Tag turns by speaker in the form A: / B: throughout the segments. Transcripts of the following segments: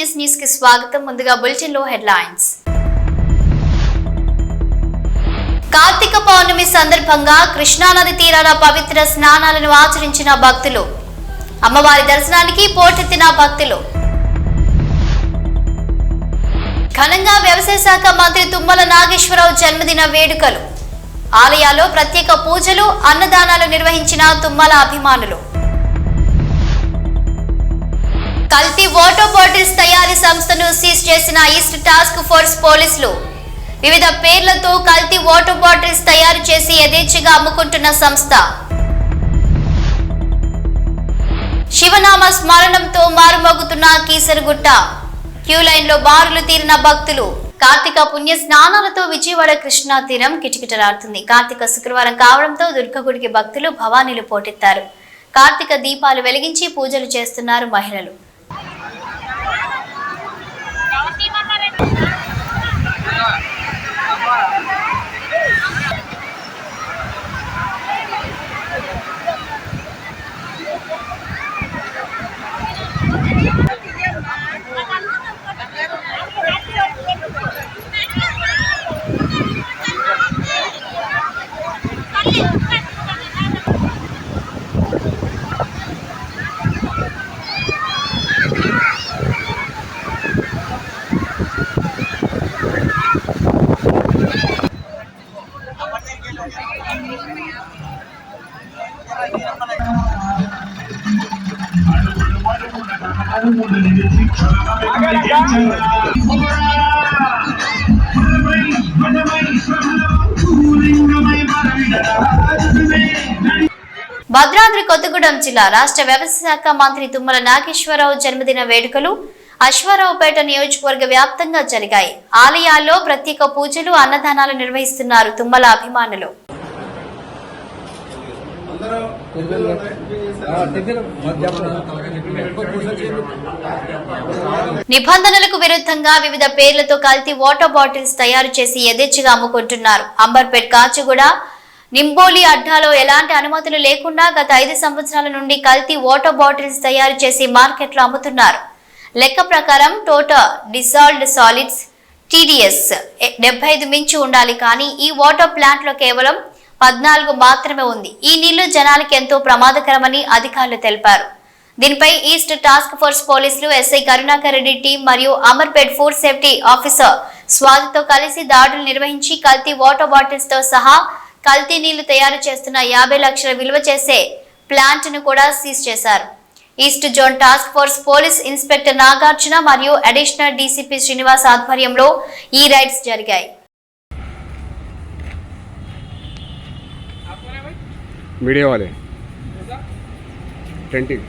A: Continuous news కి స్వాగతం. ముందుగా బులెటిన్ లో హెడ్లైన్స్. కార్తీక పౌర్ణమి సందర్భంగా కృష్ణానది తీరాన పవిత్ర స్నానాలను ఆచరించిన భక్తులు. అమ్మవారి దర్శనానికి పోటెత్తిన భక్తులు. ఘనంగా వ్యవసాయ శాఖ మంత్రి తుమ్మల నాగేశ్వరరావు జన్మదిన వేడుకలు. ఆలయాల్లో ప్రత్యేక పూజలు, అన్నదానాలు నిర్వహించిన తుమ్మల అభిమానులు. కల్తీ వాటర్ బాటిల్స్ తయారీ సంస్థను సీజ్ చేసిన ఈస్ట్ టాస్క్ ఫోర్స్ పోలీసులు. వివిధ పేర్లతో కల్తీ వాటర్ బాటిల్స్ తయారు చేసి యథేచ్ఛగా అమ్ముకుంటున్న సంస్థ. శివనామ స్మరణంతో మారుమోగుతున్న కీసరగుట్ట. క్యూ లైన్ లో బారులు తీరిన భక్తులు. కార్తీక పుణ్య స్నానాలతో విజయవాడ కృష్ణా తీరం కిటకిటలాడుతుంది. కార్తీక శుక్రవారం కావడంతో దుర్గగుడికి భక్తులు భవానీలు పోటెత్తారు. కార్తీక దీపాలు వెలిగించి పూజలు చేస్తున్నారు మహిళలు. భద్రాద్రి కొత్తగూడెం జిల్లా రాష్ట్ర వ్యవసాయ శాఖ మంత్రి తుమ్మల నాగేశ్వరరావు జన్మదిన వేడుకలు అశ్వారావుపేట నియోజకవర్గ వ్యాప్తంగా జరిగాయి. ఆలయాల్లో ప్రత్యేక పూజలు, అన్నదానాలు నిర్వహిస్తున్నారు తుమ్మల అభిమానులు. నిబంధనలకు విరుద్ధంగా వివిధ పేర్లతో కల్తీ వాటర్ బాటిల్స్ తయారు చేసి యథేచ్ఛగా అమ్ముకుంటున్నారు. అంబర్పేట్, కాచిగూడ, నింబోలి అడ్డాలో ఎలాంటి అనుమతులు లేకుండా గత 5 సంవత్సరాల నుండి కల్తీ వాటర్ బాటిల్స్ తయారు చేసి మార్కెట్లో అమ్ముతున్నారు. లెక్క ప్రకారం టోటల్ డిసాల్వ్డ్ సాలిడ్స్ TDS 75 మించి ఉండాలి. కానీ ఈ వాటర్ ప్లాంట్ లో కేవలం 14 మాత్రమే ఉంది. ఈ నీళ్లు జనాలకి ఎంతో ప్రమాదకరమని అధికారులు తెలిపారు. దీనిపై ఈస్ట్ టాస్క్ ఫోర్స్ పోలీసులు ఎస్ఐ కరుణాకర్ రెడ్డి టీం మరియు అమర్పేట్ ఫుడ్ సేఫ్టీ ఆఫీసర్ స్వాతితో కలిసి దాడులు నిర్వహించి కల్తీ వాటర్ బాటిల్స్ తో సహా కల్తీ నీళ్లు తయారు చేస్తున్న 50 లక్షల విలువ చేసే ప్లాంట్ ను కూడా సీజ్ చేశారు. East zone task force police inspector Nagarjuna మరియు అడిషనల్ డీసీపీ శ్రీనివాస్ ఆధ్వర్యంలో ఈ రైడ్స్ జరిగాయి.
B: मीडिया वाले प्रिंटिंग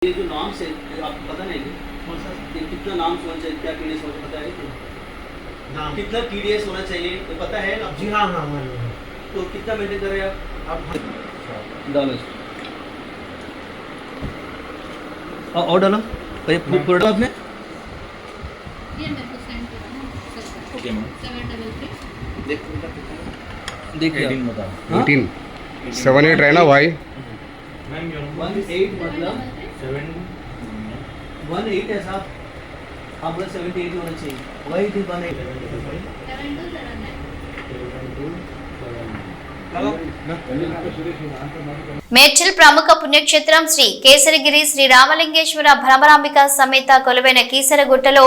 C: ये जो नाम से आपको पता नहीं कौन सा कितना नाम होना चाहिए, क्या TDS होना पता है नाम कितना TDS होना चाहिए ये पता है ना? जी हाँ हाँ तो कितना मेंटेन कर रहे हैं आप डालो और डालो पूरा आपने
D: ये मेरे को सेंड करो।
C: ओके मैम
D: 733
C: देखिए
B: 18 78 रहना भाई
C: 18 मतलब 18 है साहब, आप बोले 78 होना चाहिए, वही थी 18
A: మేడ్చల్ ప్రముఖ పుణ్యక్షేత్రం శ్రీ కేసరిగిరి శ్రీ రామలింగేశ్వర భ్రమరాంబిక సమేత కొలువైన కీసరగుట్టలో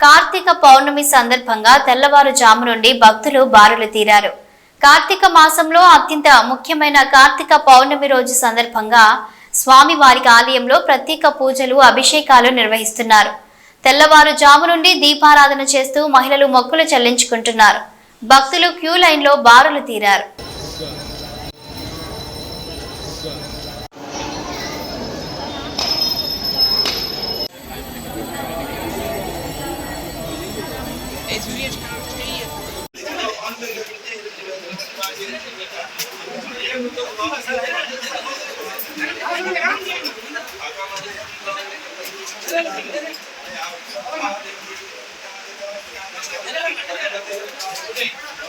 A: కార్తీక పౌర్ణమి సందర్భంగా తెల్లవారుజాము నుండి భక్తులు బారులు తీరారు. కార్తీక మాసంలో అత్యంత ముఖ్యమైన కార్తీక పౌర్ణమి రోజు సందర్భంగా స్వామివారికి ఆలయంలో ప్రత్యేక పూజలు, అభిషేకాలు నిర్వహిస్తున్నారు. తెల్లవారుజాము నుండి దీపారాధన చేస్తూ మహిళలు మొక్కులు చెల్లించుకుంటున్నారు. భక్తులు క్యూ లైన్ లో బారులు తీరారు.
E: Thank you.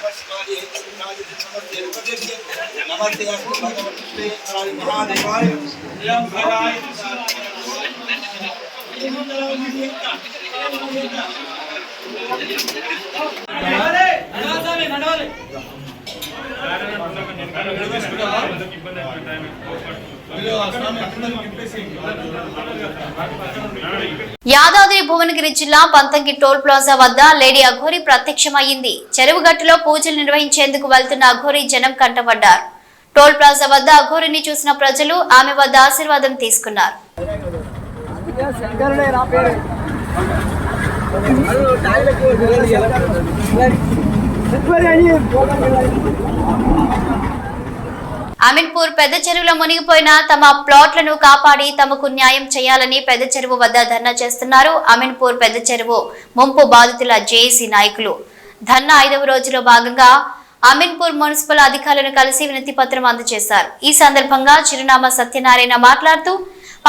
A: యాదాద్రి భువనగిరి జిల్లా పంతంగి టోల్ ప్లాజా వద్ద లేడీ అఘోరి ప్రత్యక్షమైంది. చెరువు గట్టులో పూజలు నిర్వహించేందుకు వెళ్తున్న అఘోరి జనం కంటపడ్డారు. టోల్ ప్లాజా వద్ద అఘోరిని చూసిన ప్రజలు ఆమె వద్ద ఆశీర్వాదం తీసుకున్నారు. అమీన్పూర్ పెద్ద చెరువులో మునిగిపోయిన తమ ప్లాట్లను కాపాడి తమకు న్యాయం చేయాలని పెద్ద చెరువు వద్ద ధర్నా చేస్తున్నారు. అమీన్పూర్ పెద్ద చెరువు ముంపు బాధితుల జేఏసీ నాయకులు. ధర్నా 5వ రోజులో భాగంగా అమీన్పూర్ మున్సిపల్ అధికారులను కలిసి వినతి పత్రం అందజేశారు. ఈ సందర్భంగా చిరునామా సత్యనారాయణ మాట్లాడుతూ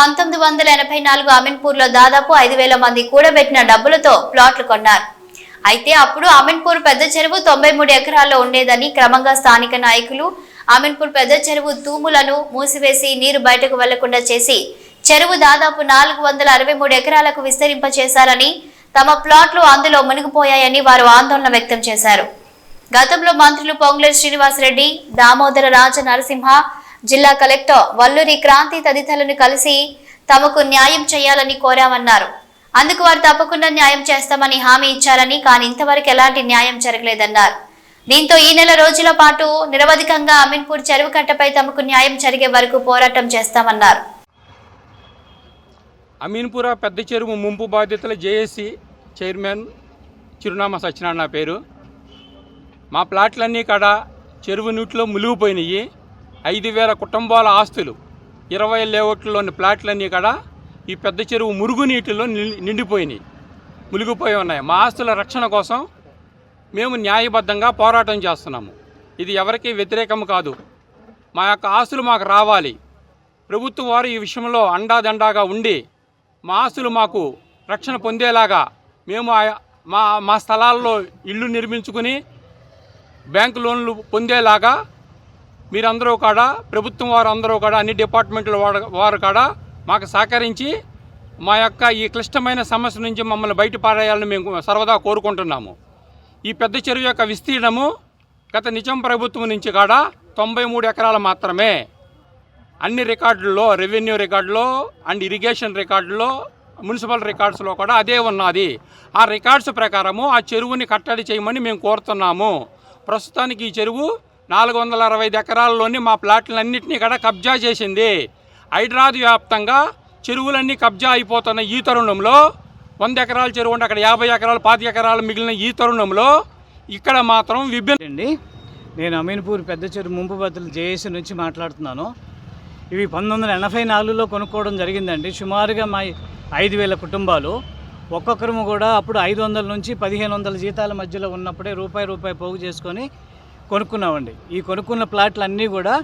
A: 1984 అమీన్పూర్ లో దాదాపు 5,000 మంది కూడబెట్టిన డబ్బులతో ప్లాట్లు కొన్నారు. అయితే అప్పుడు అమీన్పూర్ పెద్ద చెరువు 93 ఎకరాల్లో ఉండేదని క్రమంగా స్థానిక నాయకులు అమీన్పూర్ పెద్ద చెరువు తూములను మూసివేసి నీరు బయటకు వెళ్లకుండా చేసి చెరువు దాదాపు 463 ఎకరాలకు విస్తరింపచేశారని, తమ ప్లాట్లు అందులో మునిగిపోయాయని వారు ఆందోళన వ్యక్తం చేశారు. గతంలో మంత్రులు పొంగులేటి శ్రీనివాసరెడ్డి, దామోదర రాజ నరసింహ, జిల్లా కలెక్టర్ వల్లూరి క్రాంతి తదితరులను కలిసి తమకు న్యాయం చేయాలని కోరామన్నారు. అందుకు వారు తప్పకుండా న్యాయం చేస్తామని హామీ ఇచ్చారని, కానీ ఇంతవరకు ఎలాంటి న్యాయం జరగలేదన్నారు. దీంతో ఈ నెల రోజుల పాటు నిరవధికంగా అమీన్పూర్ చెరువు కట్టపై తమకు న్యాయం జరిగే వరకు పోరాటం చేస్తామన్నారు.
E: అమీన్పూర పెద్ద చెరువు ముంపు బాధితుల జేఏసీ చైర్మన్ చిరునామా సత్యనారాయణ పేరు. మా ప్లాట్లన్నీ కాడ చెరువు నీటిలో మునిగిపోయినాయి. 5,000 కుటుంబాల ఆస్తులు 20 లేఅవుట్లలోని ప్లాట్లన్నీ కాడ ఈ పెద్ద చెరువు మురుగునీటిలో నిండిపోయినాయి, మునిగిపోయి ఉన్నాయి. మా ఆస్తుల రక్షణ కోసం మేము న్యాయబద్ధంగా పోరాటం చేస్తున్నాము. ఇది ఎవరికీ వ్యతిరేకం కాదు. మా యొక్క ఆస్తులు మాకు రావాలి. ప్రభుత్వం వారు ఈ విషయంలో అండాదండాగా ఉండి మా ఆస్తులు మాకు రక్షణ పొందేలాగా మేము మా స్థలాల్లో ఇళ్ళు నిర్మించుకుని బ్యాంకు లోన్లు పొందేలాగా మీరందరూ కాడ, ప్రభుత్వం వారు అందరూ కాడ, అన్ని డిపార్ట్మెంట్ల వారు కాడ మాకు సహకరించి మా యొక్క ఈ క్లిష్టమైన సమస్య నుంచి మమ్మల్ని బయటపడేయాలని మేము సర్వదా కోరుకుంటున్నాము. ఈ పెద్ద చెరువు యొక్క విస్తీర్ణము గత నిజాం ప్రభుత్వం నుంచి కాడ 93 ఎకరాలు మాత్రమే. అన్ని రికార్డుల్లో, రెవెన్యూ రికార్డులో అండ్ ఇరిగేషన్ రికార్డులో, మున్సిపల్ రికార్డ్స్లో కూడా అదే ఉన్నది. ఆ రికార్డ్స్ ప్రకారము ఆ చెరువుని కట్టడి చేయమని మేము కోరుతున్నాము. ప్రస్తుతానికి ఈ చెరువు 465 ఎకరాల్లోని మా ప్లాట్లన్నింటినీ కూడా కబ్జా చేసింది. హైదరాబాద్ వ్యాప్తంగా చెరువులన్నీ కబ్జా అయిపోతున్న ఈ తరుణంలో 100 ఎకరాల చెరువు ఉంటే అక్కడ 50 ఎకరాలు 25 ఎకరాలు మిగిలిన ఈ తరుణంలో ఇక్కడ మాత్రం
F: అండి. నేను అమీన్పూర్ పెద్ద చెరువు ముంపు బాధితుల జేఏసీ నుంచి మాట్లాడుతున్నాను. ఇవి 1984లో కొనుక్కోవడం జరిగిందండి. సుమారుగా మా 5,000 కుటుంబాలు, ఒక్కొక్కరు కూడా అప్పుడు 500 నుంచి 1,500 జీతాల మధ్యలో ఉన్నప్పుడే రూపాయి పోగు చేసుకొని కొనుక్కున్నామండి. ఈ కొనుక్కున్న ప్లాట్లు అన్నీ కూడా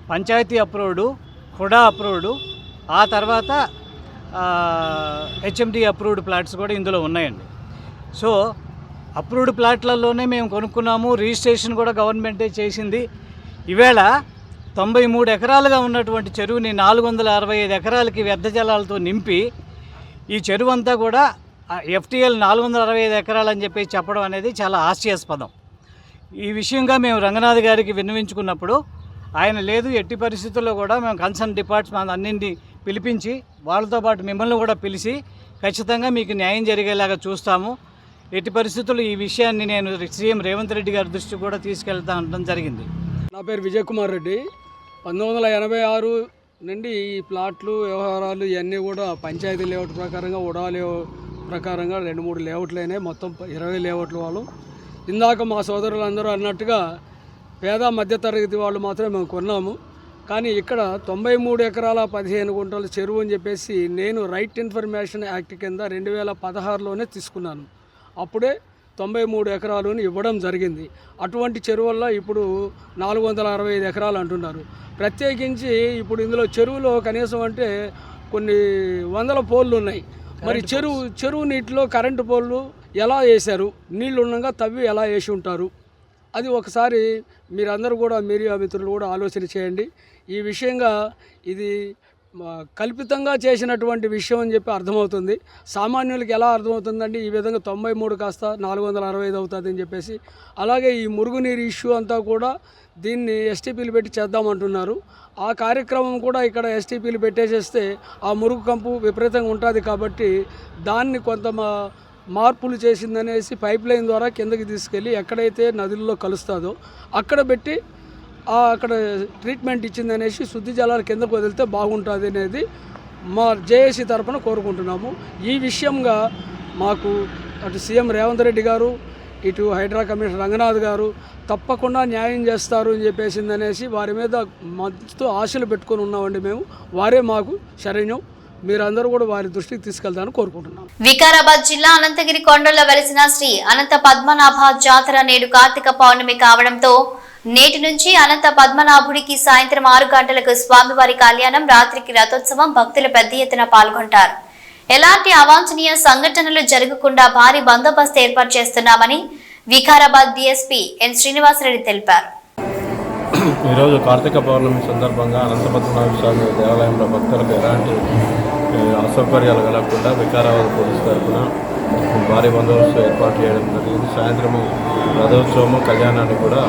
F: పంచాయతీ అప్రూవ్డ్, హుడా అప్రూవ్డ్, ఆ తర్వాత హెచ్ఎండి అప్రూవ్డ్ ప్లాట్స్ కూడా ఇందులో ఉన్నాయండి. సో అప్రూవ్డ్ ప్లాట్లలోనే మేము కొనుక్కున్నాము. రిజిస్ట్రేషన్ కూడా గవర్నమెంటే చేసింది. ఈవేళ 93 ఎకరాలుగా ఉన్నటువంటి చెరువుని 465 ఎకరాలకి వ్యర్థ జలాలతో నింపి ఈ చెరువు అంతా కూడా ఎఫ్టీఎల్ 465 ఎకరాలని చెప్పి చెప్పడం అనేది చాలా హాస్యాస్పదం. ఈ విషయంగా మేము రంగనాథ్ గారికి విన్నవించుకున్నప్పుడు ఆయన లేదు, ఎట్టి పరిస్థితుల్లో కూడా మేము కన్సర్న్ డిపార్ట్మెంట్ అన్నింటినీ పిలిపించి వాళ్ళతో పాటు మిమ్మల్ని కూడా పిలిచి ఖచ్చితంగా మీకు న్యాయం జరిగేలాగా చూస్తాము. ఎట్టి పరిస్థితుల్లో ఈ విషయాన్ని నేను సీఎం రేవంత్ రెడ్డి గారి దృష్టికి కూడా తీసుకెళ్తా ఉండడం జరిగింది.
G: నా పేరు విజయ్ కుమార్ రెడ్డి. 1986 నుండి ఈ ప్లాట్లు వ్యవహారాలు ఇవన్నీ కూడా పంచాయతీ లేఅవుట్ ప్రకారంగా, ఉడా లేఅవుట్ ప్రకారంగా 2-3 లేఅవుట్లు అయినాయి. మొత్తం 20 లేఅవుట్లు వాళ్ళు. ఇందాక మా సోదరులందరూ అన్నట్టుగా పేద మధ్యతరగతి వాళ్ళు మాత్రమే మేము కొన్నాము. కానీ ఇక్కడ 93 ఎకరాల 15 గుంటల చెరువు అని చెప్పేసి నేను రైట్ ఇన్ఫర్మేషన్ యాక్ట్ కింద 2016లోనే తీసుకున్నాను. అప్పుడే 93 ఎకరాలను ఇవ్వడం జరిగింది. అటువంటి చెరువుల్లో ఇప్పుడు 465 ఎకరాలు అంటున్నారు. ప్రత్యేకించి ఇప్పుడు ఇందులో చెరువులో కనీసం అంటే కొన్ని వందల పోల్లు ఉన్నాయి. మరి చెరువు నీటిలో కరెంటు పోల్లు ఎలా వేశారు? నీళ్లు ఉండగా తవ్వి ఎలా వేసి ఉంటారు? అది ఒకసారి మీరందరూ కూడా మీడియా మిత్రులు కూడా ఆలోచన చేయండి. ఈ విషయంగా ఇది కల్పితంగా చేసినటువంటి విషయం అని చెప్పి అర్థమవుతుంది. సామాన్యులకి ఎలా అర్థమవుతుందండి ఈ విధంగా 93 కాస్త 465 అవుతుంది అని చెప్పేసి. అలాగే ఈ మురుగునీరు ఇష్యూ అంతా కూడా దీన్ని ఎస్టీపీలు పెట్టి చేద్దామంటున్నారు. ఆ కార్యక్రమం కూడా ఇక్కడ ఎస్టీపీలు పెట్టేసేస్తే ఆ మురుగు కంపు విపరీతంగా ఉంటుంది కాబట్టి దాన్ని కొంత మార్పులు చేసిందనేసి పైప్ లైన్ ద్వారా కిందకి తీసుకెళ్ళి ఎక్కడైతే నదుల్లో కలుస్తుందో అక్కడ పెట్టి అక్కడ ట్రీట్మెంట్ ఇచ్చిందనేసి శుద్ధి జలాలు కిందకు వదిలితే బాగుంటుంది అనేది మా జేఏసీ తరఫున కోరుకుంటున్నాము. ఈ విషయంగా మాకు అటు సీఎం రేవంత్ రెడ్డి గారు, ఇటు హైడ్రా కమిషనర్ రంగనాథ్ గారు తప్పకుండా న్యాయం చేస్తారు అని చెప్పేసిందనేసి వారి మీద మస్తు ఆశలు పెట్టుకొని ఉన్నామండి మేము. వారే మాకు శరణ్యం. మీరందరూ కూడా వారి దృష్టికి తీసుకెళ్తారని కోరుకుంటున్నాం.
A: వికారాబాద్ జిల్లా అనంతగిరి కొండల్లో వెలిసిన శ్రీ అనంత పద్మనాభ జాతర నేడు కార్తీక పౌర్ణమి కావడంతో నేటి నుంచి అనంత పద్మనాభుడికి సాయంత్రం 6 గంటలకు స్వామివారి కళ్యాణం, రాత్రికి రథోత్సవం, భక్తులు పెద్ద ఎత్తున పాల్గొంటారు. ఎలాంటి అవాంఛనీయ సంఘటనలు జరగకుండా భారీ బందోబస్తు ఏర్పాటు చేస్తున్నామని వికారాబాద్ డీఎస్పీ ఎన్ శ్రీనివాసరెడ్డి తెలిపారు.
H: ఈరోజు కార్తీక పౌర్ణమి సందర్భంగా అనంత పద్మనాభ స్వామి దేవాలయంలో భక్తులకు ఎలాంటి అసౌకర్యాలు కలగకుండా వికారాబాద్ పోలీసు తరఫున భారీ బందోబస్తు ఏర్పాటు చేయడం జరిగింది. సాయంత్రము రథోత్సవము, కళ్యాణాన్ని కూడా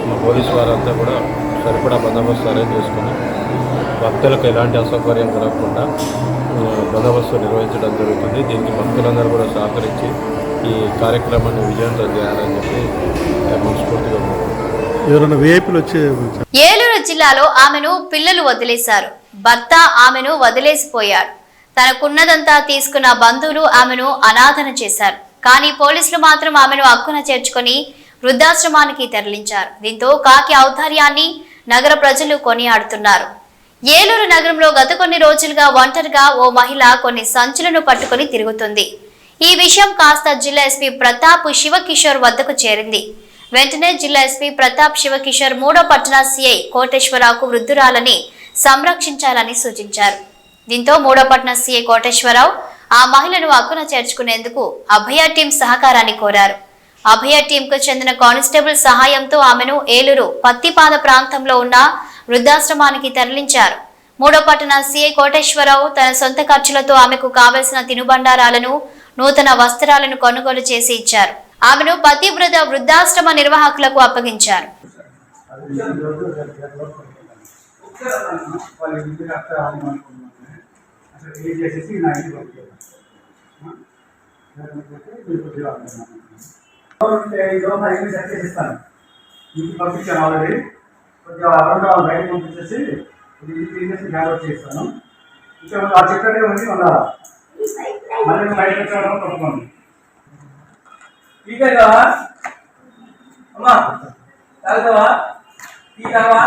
H: మా పోలీసు వారంతా కూడా సరిపడా బందోబస్తు అరేంజ్ చేసుకుని భక్తులకు ఎలాంటి అసౌకర్యం కలగకుండా బందోబస్తు నిర్వహించడం జరుగుతుంది. దీనికి భక్తులందరూ కూడా సహకరించి ఈ కార్యక్రమాన్ని విజయవంతం చేయాలని చెప్పి మనస్ఫూర్తిగా
I: ఎవరైనా విఐపీలు వచ్చే
A: ఏలూరు జిల్లాలో ఆమెను పిల్లలు వదిలేశారు. భర్త ఆమెను వదిలేసిపోయాడు. తనకున్నదంతా తీసుకున్న బంధువులు ఆమెను అనాథన చేశారు. కానీ పోలీసులు మాత్రం ఆమెను హక్కున చేర్చుకొని వృద్ధాశ్రమానికి తరలించారు. దీంతో కాకి ఔదార్యాన్ని నగర ప్రజలు కొనియాడుతున్నారు. ఏలూరు నగరంలో గత కొన్ని రోజులుగా ఒంటరిగా ఓ మహిళ కొన్ని సంచులను పట్టుకొని తిరుగుతుంది. ఈ విషయం కాస్త జిల్లా ఎస్పీ ప్రతాప్ శివకిషోర్ వద్దకు చేరింది. వెంటనే జిల్లా ఎస్పీ ప్రతాప్ శివకిషోర్ 3వ పట్టణ సిఐ కోటేశ్వరరావుకు వృద్ధురాలని సంరక్షించాలని సూచించారు. దీంతో 3వ పట్టణ సిఐ కోటేశ్వరరావు ఆ మహిళను హక్కున చేర్చుకునేందుకు అభయ టీం సహకారాన్ని కోరారు. అభయ టీంకు చెందిన కానిస్టేబుల్ సహాయంతో ఆమెను ఏలూరు పత్తిపాద ప్రాంతంలో ఉన్న వృద్ధాశ్రమానికి తరలించారు. 3వ పట్టణ సిఐ కోటేశ్వరరావు తన సొంత ఖర్చులతో ఆమెకు కావలసిన తినుబండారాలను, నూతన వస్త్రాలను కొనుగోలు చేసి ఇచ్చారు. ఆమెను పతివ్రత వృద్ధాశ్రమ నిర్వాహకులకు అప్పగించారు.
J: పంపించాను ఆల్రెడీ. కొద్దిగా అరౌండ్ బయట పంపించేసి చేస్తాను. ఇంకా ఆ చెక్కడే ఉంది మళ్ళా మళ్ళీ బయట వచ్చాను పట్టుకోండి. టీకావా అమ్మా తాగుతావా? టీకావా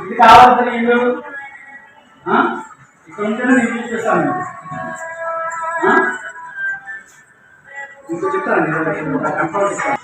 J: ఇది కావాల్సిన ఇల్లు ఇక్కడ ఉంటేనే నేను చూపిస్తాను. ఇంకో చెప్తాను కంట్రోల్ ఇస్తాను.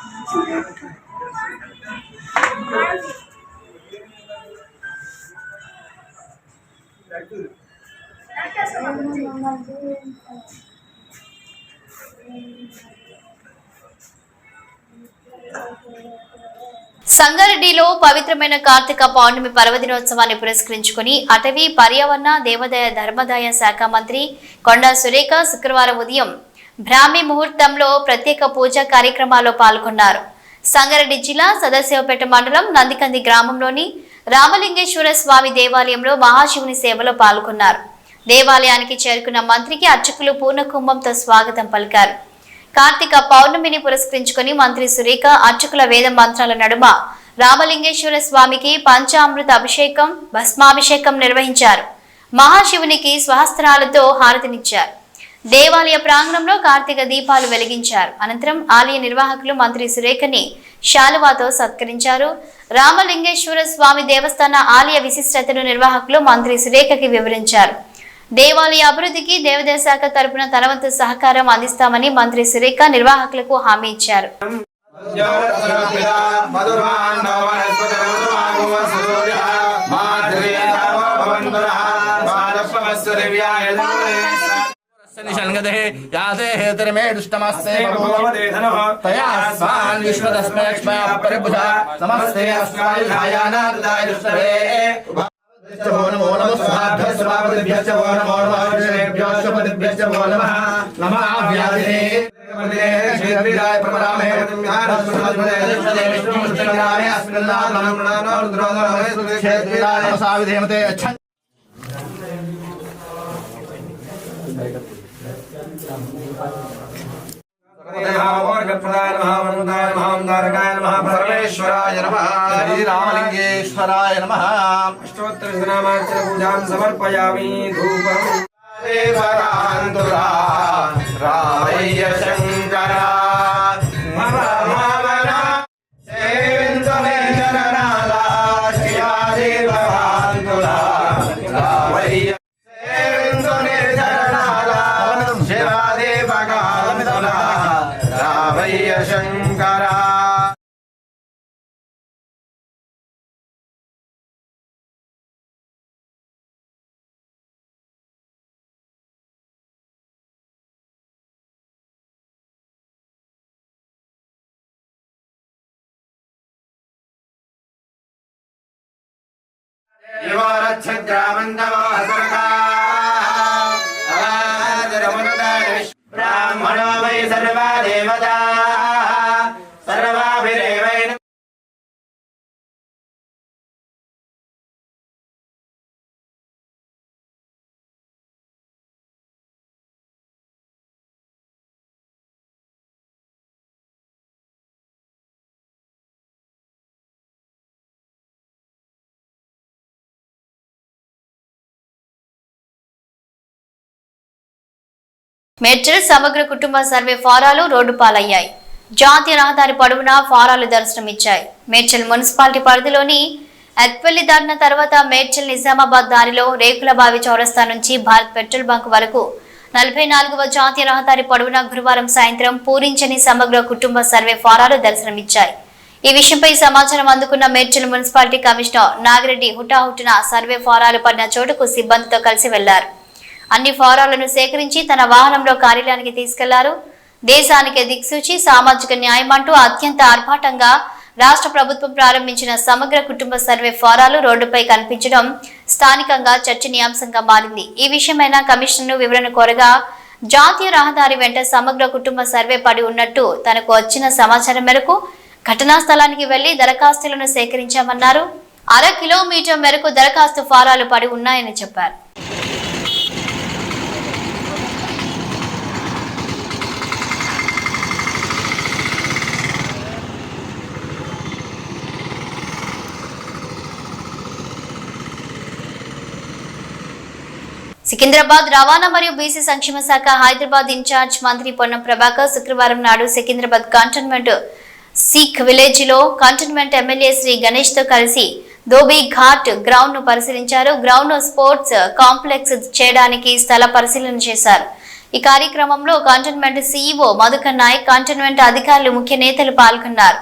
A: సంగారెడ్డిలో పవిత్రమైన కార్తీక పౌర్ణమి పర్వదినోత్సవాన్ని పురస్కరించుకుని అటవీ, పర్యావరణ, దేవాదాయ ధర్మదాయ శాఖ మంత్రి కొండా సురేఖ శుక్రవారం ఉదయం బ్రాహ్మీ ముహూర్తంలో ప్రత్యేక పూజా కార్యక్రమాల్లో పాల్గొన్నారు. సంగారెడ్డి జిల్లా సదాశివపేట మండలం నందికంది గ్రామంలోని రామలింగేశ్వర స్వామి దేవాలయంలో మహాశివుని సేవలో పాల్గొన్నారు. దేవాలయానికి చేరుకున్న మంత్రికి అర్చకులు పూర్ణ కుంభంతో స్వాగతం పలికారు. కార్తీక పౌర్ణమిని పురస్కరించుకుని మంత్రి సురేఖ అర్చకుల వేద మంత్రాల నడుమ రామలింగేశ్వర స్వామికి పంచామృత అభిషేకం, భస్మాభిషేకం నిర్వహించారు. మహాశివునికి స్వహస్త్రాలతో హారతినిచ్చారు. దేవాలయ ప్రాంగణంలో కార్తీక దీపాలు వెలిగించారు. అనంతరం ఆలయ నిర్వాహకులు మంత్రి సురేఖని శాలువాతో సత్కరించారు. రామలింగేశ్వర స్వామి దేవస్థాన ఆలయ విశిష్టతను నిర్వాహకులు మంత్రి సురేఖకి వివరించారు. దేవాలయ అభివృద్ధికి దేవాదాయ శాఖ తరపున తన వంతు సహకారం అందిస్తామని మంత్రి సురేఖ నిర్వాహకులకు హామీ ఇచ్చారు.
K: गदे यादे हेतरमे दुष्टमस्ते तयास्मान् विश्वदस्मेक्ष्मया परिबुधा नमस्ते अस्मायुधायाना तदाय दुष्टवे नमो नमः स्वाभ्यः स्वापतिभ्यश्च वो नमो नमः श्रेभ्यः शुभदिभ्यश्च वो नमः नमः व्याधिने क्षेत्रीराय प्रपरामहे विष्णुमुष्टिराय अस्मिन्नामं क्षेत्रीराय नमसाविधेमते अच्छा परमेश्वराय नमः श्रीरामलिंगेश्वराय नमः
J: अष्टोत्तरशतनामार्चन पूजां समर्पयामि धूपम्
K: देवकान्तुरा रामय्य शंकरा मम भावना सेविन्तुमे चरणाला शिवा देवकान्तुरा रामय्य सेविन्तुमे चरणाला शिवा देवकान्तुरा रामय्य शंकरा ब्राह्मणो वै सर्वा देवता सर्वाभिरेवैन
A: మేడ్చల్ సమగ్ర కుటుంబ సర్వే ఫారాలు రోడ్డు పాలయ్యాయి. జాతీయ రహదారి పొడవునా ఫారాలు దర్శనమిచ్చాయి. మేడ్చల్ మున్సిపాలిటీ పరిధిలోని ఎత్పల్లి దాటిన తర్వాత మేడ్చల్ నిజామాబాద్ దారిలో రేకులబావి చౌరస్తా నుంచి భారత్ పెట్రోల్ బంక్ వరకు 44వ జాతీయ రహదారి పొడవునా గురువారం సాయంత్రం పూరించని సమగ్ర కుటుంబ సర్వే ఫారాలు దర్శనమిచ్చాయి. ఈ విషయంపై సమాచారం అందుకున్న మేడ్చల్ మున్సిపాలిటీ కమిషనర్ నాగిరెడ్డి హుటాహుటిన సర్వే ఫారాలు పడిన చోటుకు సిబ్బందితో కలిసి వెళ్లారు. అన్ని ఫారాలను సేకరించి తన వాహనంలో కార్యాలయానికి తీసుకెళ్లారు. దేశానికి దిక్సూచి సామాజిక న్యాయం అంటూ అత్యంత ఆర్భాటంగా రాష్ట్ర ప్రభుత్వం ప్రారంభించిన సమగ్ర కుటుంబ సర్వే ఫారాలు రోడ్డుపై కనిపించడం స్థానికంగా చర్చనీయాంశంగా మారింది. ఈ విషయమైన కమిషన్ను వివరణ కోరగా జాతీయ రహదారి వెంట సమగ్ర కుటుంబ సర్వే పడి ఉన్నట్టు తనకు వచ్చిన సమాచారం మేరకు ఘటనా స్థలానికి వెళ్లి దరఖాస్తులను సేకరించామన్నారు. 1/2 కిలోమీటర్ మేరకు దరఖాస్తు ఫారాలు పడి ఉన్నాయని చెప్పారు. సికింద్రాబాద్ రవాణా మరియు బీసీ సంక్షేమ శాఖ హైదరాబాద్ ఇన్ఛార్జ్ మంత్రి పొన్నం ప్రభాకర్ శుక్రవారం నాడు సికింద్రాబాద్ కంటోన్మెంట్ సిక్ విలేజ్ లో కంటోన్మెంట్ ఎమ్మెల్యే శ్రీ గణేష్ తో కలిసి ధోబీ ఘాట్ గ్రౌండ్ ను పరిశీలించారు. గ్రౌండ్ ను స్పోర్ట్స్ కాంప్లెక్స్ చేయడానికి స్థల పరిశీలన చేశారు. ఈ కార్యక్రమంలో cantonment CEO Madhukar Nayak, cantonment అధికారులు, ముఖ్య నేతలు పాల్గొన్నారు.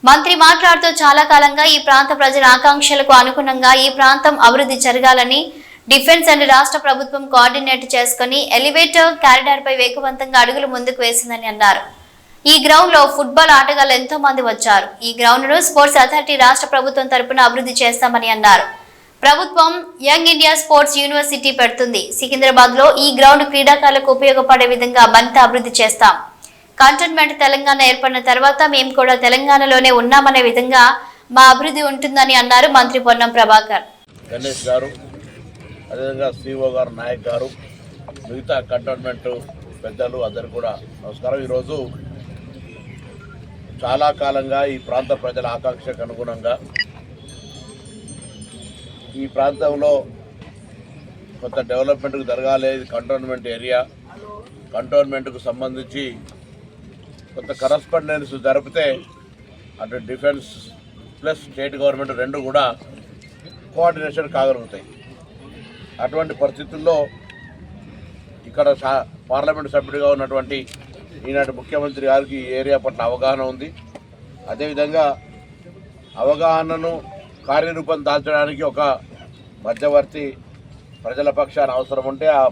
A: మంత్రి మాట్లాడుతూ చాలా కాలంగా ఈ ప్రాంత ప్రజల ఆకాంక్షలకు అనుగుణంగా ఈ ప్రాంతం అభివృద్ధి జరగాలని డిఫెన్స్ అండ్ రాష్ట్ర ప్రభుత్వం కోఆర్డినేట్ చేసుకుని ఎలివేటర్ కారిడార్ పై వేగవంతంగా అడుగులు ముందుకు వేసిందని అన్నారు. ఈ గ్రౌండ్ లో ఫుట్బాల్ ఆటగాళ్లు ఎంతో మంది వచ్చారు. ఈ గ్రౌండ్ ను స్పోర్ట్స్ అథారిటీ రాష్ట్ర ప్రభుత్వం తరపున అభివృద్ధి చేస్తామని అన్నారు. ప్రభుత్వం యంగ్ ఇండియా స్పోర్ట్స్ యూనివర్సిటీ పెడుతుంది. సికింద్రాబాద్ లో ఈ గ్రౌండ్ క్రీడాకారులకు ఉపయోగపడే విధంగా మరింత అభివృద్ధి చేస్తాం. కంటోన్మెంట్ తెలంగాణ ఏర్పడిన తర్వాత మేము కూడా తెలంగాణలోనే ఉన్నామనే విధంగా మా అభివృద్ధి ఉంటుందని అన్నారు మంత్రి పొన్నం ప్రభాకర్.
H: గణేష్ గారు, అదేవిధంగా సిఓ గారు, నాయక్ గారు, మిగతా కంటోన్మెంట్ పెద్దలు అందరూ కూడా నమస్కారం. ఈరోజు చాలా కాలంగా ఈ ప్రాంత ప్రజల ఆకాంక్షకు అనుగుణంగా ఈ ప్రాంతంలో కొంత డెవలప్మెంట్కు జరగాలి. కంటోన్మెంట్ ఏరియా, కంటోన్మెంట్కు సంబంధించి కొంత కరస్పాండెన్స్ జరిపితే అటు డిఫెన్స్ ప్లస్ స్టేట్ గవర్నమెంట్ రెండు కూడా కోఆర్డినేషన్ కాగలుగుతాయి. అటువంటి పరిస్థితుల్లో ఇక్కడ పార్లమెంటు సభ్యుడిగా ఉన్నటువంటి ఈనాటి ముఖ్యమంత్రి గారికి ఈ ఏరియా పట్ల అవగాహన ఉంది. అదేవిధంగా అవగాహనను కార్యరూపం దాల్చడానికి ఒక మధ్యవర్తి ప్రజల పక్షాన అవసరం ఉంటే ఆ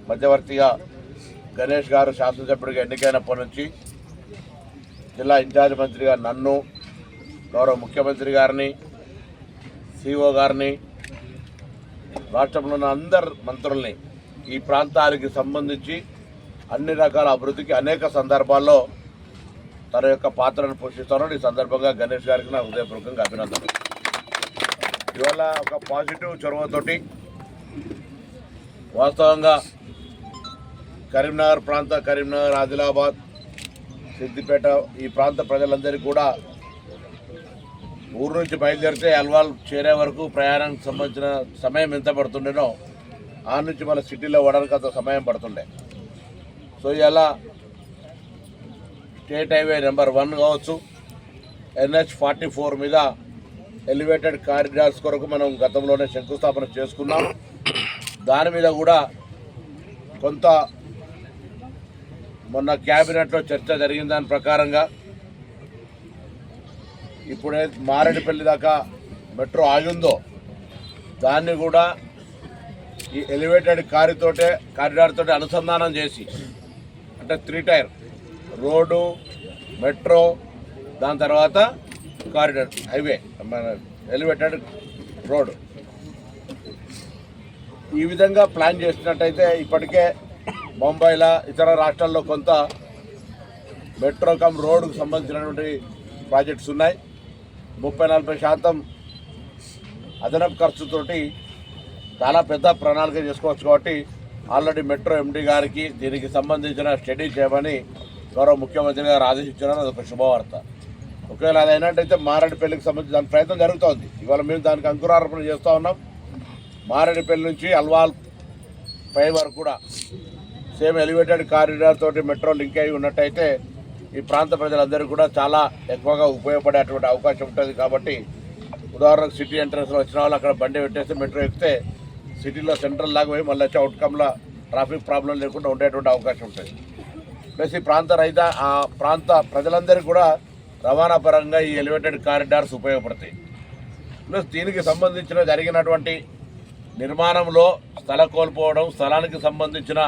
H: మధ్యవర్తిగా
K: గణేష్ గారు శాసనసభ్యుడిగా ఎన్నికైనప్పటి నుంచి జిల్లా ఇన్ఛార్జ్ మంత్రిగా నన్ను, గౌరవ ముఖ్యమంత్రి గారిని, సిఓ గారిని, రాష్ట్రంలో ఉన్న అందరు మంత్రుల్ని ఈ ప్రాంతానికి సంబంధించి అన్ని రకాల అభివృద్ధికి అనేక సందర్భాల్లో తన యొక్క పాత్రను పోషిస్తున్నాడు. ఈ సందర్భంగా గణేష్ గారికి నా హృదయపూర్వకంగా అభినందనలు. ఇవాళ ఒక పాజిటివ్ చొరవతోటి వాస్తవంగా కరీంనగర్ ప్రాంత, కరీంనగర్, ఆదిలాబాద్, సిద్దిపేట ఈ ప్రాంత ప్రజలందరికీ కూడా ఊరు నుంచి బయలుదేరితే అల్వాల్ చేరే వరకు ప్రయాణానికి సంబంధించిన సమయం ఎంత పడుతుండేనో ఆ నుంచి మన సిటీలో పడడానికి అంత సమయం పడుతుండే. సో ఇలా స్టేట్ హైవే నెంబర్ 1 కావచ్చు, NH-44 మీద ఎలివేటెడ్ కారిడార్స్ కొరకు మనం గతంలోనే శంకుస్థాపన చేసుకున్నాం. దాని మీద కూడా కొంత మొన్న క్యాబినెట్లో చర్చ జరిగిన దాని ప్రకారంగా ఇప్పుడే మారేడుపల్లి దాకా మెట్రో ఆగిందో దాన్ని కూడా ఈ ఎలివేటెడ్ కారిడార్ తోటి అనుసంధానం చేసి, అంటే 3 టైర్ రోడ్డు, మెట్రో, దాని తర్వాత కారిడార్ హైవే, మన ఎలివేటెడ్ రోడ్డు, ఈ విధంగా ప్లాన్ చేసినట్టయితే ఇప్పటికే ముంబైలో ఇతర రాష్ట్రాల్లో కొంత మెట్రో కమ్ రోడ్డుకు సంబంధించినటువంటి ప్రాజెక్ట్స్ ఉన్నాయి. 30-40% అదనపు ఖర్చుతోటి చాలా పెద్ద ప్రణాళిక చేసుకోవచ్చు. కాబట్టి ఆల్రెడీ మెట్రో ఎండీ గారికి దీనికి సంబంధించిన స్టడీ చేయమని గౌరవ ముఖ్యమంత్రి గారు ఆదేశించారని అదొక శుభవార్త. ఒకవేళ అది అయినట్టయితే మారేడుపల్లికి సంబంధించి దాని ప్రయత్నం జరుగుతోంది. ఇవాళ మేము దానికి అంకురార్పణ చేస్తూ ఉన్నాం. మారేడుపల్లి నుంచి అల్వాల్ పై వరకు కూడా సేమ్ ఎలివేటెడ్ కారిడార్ తోటి మెట్రో లింక్ అయి ఉన్నట్టయితే ఈ ప్రాంత ప్రజలందరికీ కూడా చాలా ఎక్కువగా ఉపయోగపడేటువంటి అవకాశం ఉంటుంది. కాబట్టి ఉదాహరణకు సిటీ ఎంట్రన్స్లో వచ్చిన వాళ్ళు అక్కడ బండి పెట్టేస్తే మెట్రో ఎక్కితే సిటీలో సెంట్రల్ లాగా పోయి మళ్ళీ వచ్చి అవుట్కమ్లో ట్రాఫిక్ ప్రాబ్లం లేకుండా ఉండేటువంటి అవకాశం ఉంటుంది. ప్లస్ ఈ ప్రాంత ప్రజలందరికీ కూడా రవాణా పరంగా ఈ ఎలివేటెడ్ కారిడార్స్ ఉపయోగపడతాయి. ప్లస్ దీనికి సంబంధించిన జరిగినటువంటి నిర్మాణంలో స్థల కోల్పోవడం, స్థలానికి సంబంధించిన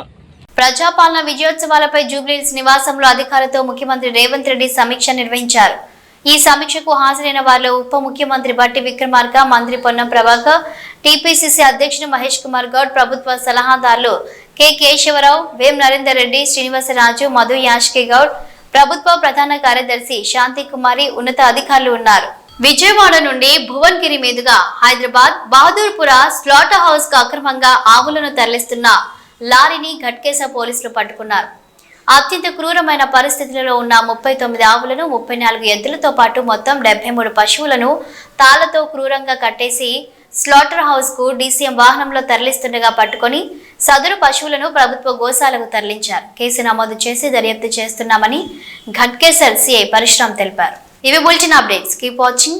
A: ప్రజాపాలన విజయోత్సవాలపై జూబ్లీహిల్స్ నివాసంలో అధికారులతో ముఖ్యమంత్రి రేవంత్ రెడ్డి సమీక్ష నిర్వహించారు. ఈ సమీక్షకు హాజరైన వారిలో ఉప ముఖ్యమంత్రి బట్టి విక్రమార్క, మంత్రి పొన్నం ప్రభాకర్, టీపీసీసీ అధ్యక్షుడు మహేష్ కుమార్ గౌడ్, ప్రభుత్వ సలహాదారులు కె కేశవరావు, వేం నరేందర్ రెడ్డి, శ్రీనివాసరాజు, మధు యాష్కి గౌడ్, ప్రభుత్వ ప్రధాన కార్యదర్శి శాంతి కుమారి, ఉన్నత అధికారులు ఉన్నారు. విజయవాడ నుండి భువన్గిరి మీదుగా హైదరాబాద్ బహదూర్పుర స్లాటర్ హౌస్ కు అక్రమంగా ఆవులను తరలిస్తున్న లారీని ఘట్కేస పోలీసులు పట్టుకున్నారు. అత్యంత క్రూరమైన పరిస్థితులలో ఉన్న 39 ఆవులను, 34 ఎద్దులతో పాటు మొత్తం 73 పశువులను తాళ్లతో క్రూరంగా కట్టేసి స్లాటర్ హౌస్ కు డీసీఎం వాహనంలో తరలిస్తుండగా పట్టుకొని సదరు పశువులను ప్రభుత్వ గోశాలకు తరలించారు. కేసు నమోదు చేసి దర్యాప్తు చేస్తున్నామని ఘట్కేసర్ సిఐ పరశురాం తెలిపారు. ఇవి బులెటిన్ అప్డేట్స్. Keep watching.